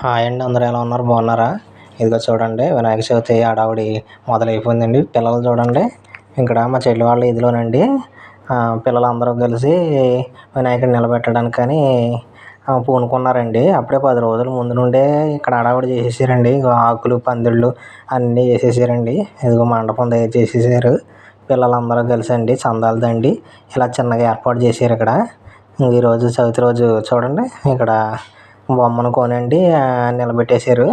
Hi అండి, అందరూ ఎలా ఉన్నారు? బాగున్నారా? ఇదిగో చూడండి, వినాయక చవితి హడావుడి మొదలైపోయిందండి. పిల్లలు చూడండి, ఇక్కడ మా చెల్లి వాళ్ళ ఇదిలోనండి పిల్లలందరూ కలిసి వినాయకుడిని నిలబెట్టడానికని పూనుకున్నారండి. అప్పుడే 10 రోజుల ముందు నుండే ఇక్కడ హడావుడి చేసేసారండి. ఆకులు పందిళ్ళు అన్నీ వేసేసారండి. ఇదిగో మండపం తయారు చేసేసారు. పిల్లలందరూ కలిసి అండి చందాలు దండి ఇలా చిన్నగా ఏర్పాటు చేశారు ఇక్కడ. ఈరోజు చవితి రోజు చూడండి, ఇక్కడ బొమ్మను కొనండి నిలబెట్టేశారు.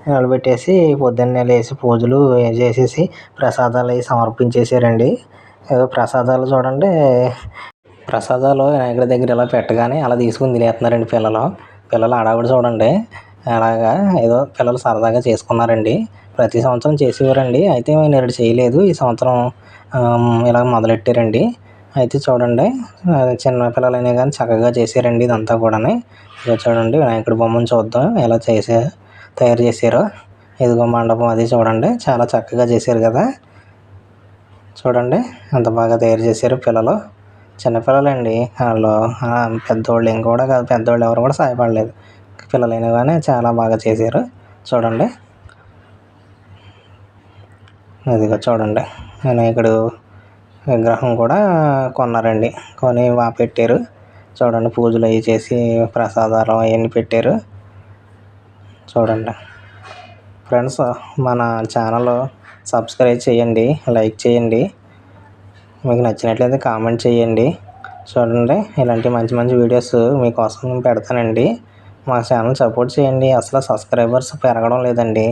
నిలబెట్టేసి పొద్దున్నే లేచి పూజలు చేసేసి ప్రసాదాలు అవి సమర్పించేశారండి. ఏదో ప్రసాదాలు చూడండి, ప్రసాదాలు వినాయకుడి దగ్గర ఇలా పెట్టగానే అలా తీసుకుని తినేస్తున్నారండి పిల్లలు. పిల్లలు హడావుడి చూడండి, అలాగా ఏదో పిల్లలు సరదాగా చేసుకున్నారండి. ప్రతి సంవత్సరం చేసేవారండి, అయితే నేడు చేయలేదు. ఈ సంవత్సరం ఇలా మొదలెట్టారండి. అయితే చూడండి, చిన్న పిల్లలైనా కానీ చక్కగా చేశారండి ఇదంతా కూడా. ఇదిగో చూడండి, వినాయకుడి బొమ్మను చూద్దాం ఎలా తయారు చేశారో. ఇదిగో మండపం అది చూడండి, చాలా చక్కగా చేశారు కదా. చూడండి ఎంత బాగా తయారు చేశారు పిల్లలు. చిన్నపిల్లలండి వాళ్ళు, పెద్దోళ్ళు ఇంకోడా కాదు, పెద్దోళ్ళు ఎవరు కూడా సాయపడలేదు. పిల్లలైనా కానీ చాలా బాగా చేశారు. చూడండి, ఇదిగో చూడండి, వినాయకుడు విగ్రహం కూడా కొన్నారండి. కొని పెట్టారు. చూడండి, పూజలు అవి చేసి ప్రసాదాలు అవన్నీ పెట్టారు. చూడండి ఫ్రెండ్స్, మన ఛానల్ సబ్స్క్రైబ్ చేయండి, లైక్ చేయండి, మీకు నచ్చినట్లయితే కామెంట్ చేయండి. చూడండి, ఇలాంటి మంచి మంచి వీడియోస్ మీకోసం నేను పెడతానండి. మా ఛానల్ సపోర్ట్ చేయండి. అసలు సబ్స్క్రైబర్స్ పెరగడం లేదండి,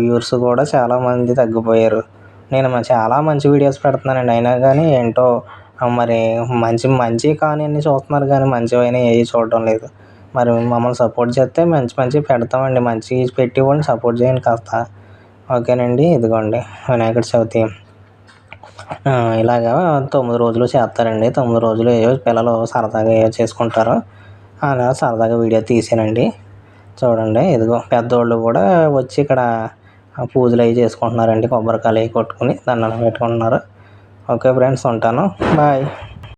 వ్యూవర్స్ కూడా చాలామంది తగ్గిపోయారు. నేను చాలా మంచి వీడియోస్ పెడుతున్నానండి, అయినా కానీ ఏంటో మరి మంచి కానీ అన్నీ చూస్తున్నారు కానీ మంచివైనా ఏవి చూడడం లేదు. మరి మమ్మల్ని సపోర్ట్ చేస్తే మంచి పెడతామండి. మంచి పెట్టి వాళ్ళని సపోర్ట్ చేయండి కాస్త. ఓకేనండి. ఇదిగోండి వినాయకుడి చవితి ఇలాగా 9 రోజులు చేస్తారండి. 9 రోజులు ఏవో పిల్లలు సరదాగా ఏవో చేసుకుంటారు. అలా సరదాగా వీడియో తీసానండి. చూడండి, ఇదిగో పెద్దోళ్ళు కూడా వచ్చి ఇక్కడ పూజలు అవి చేసుకుంటున్నారండి. కొబ్బరికాయలు అవి కొట్టుకుని దండాలు పెట్టుకుంటున్నారు. ఓకే ఫ్రెండ్స్, ఉంటాను. బాయ్.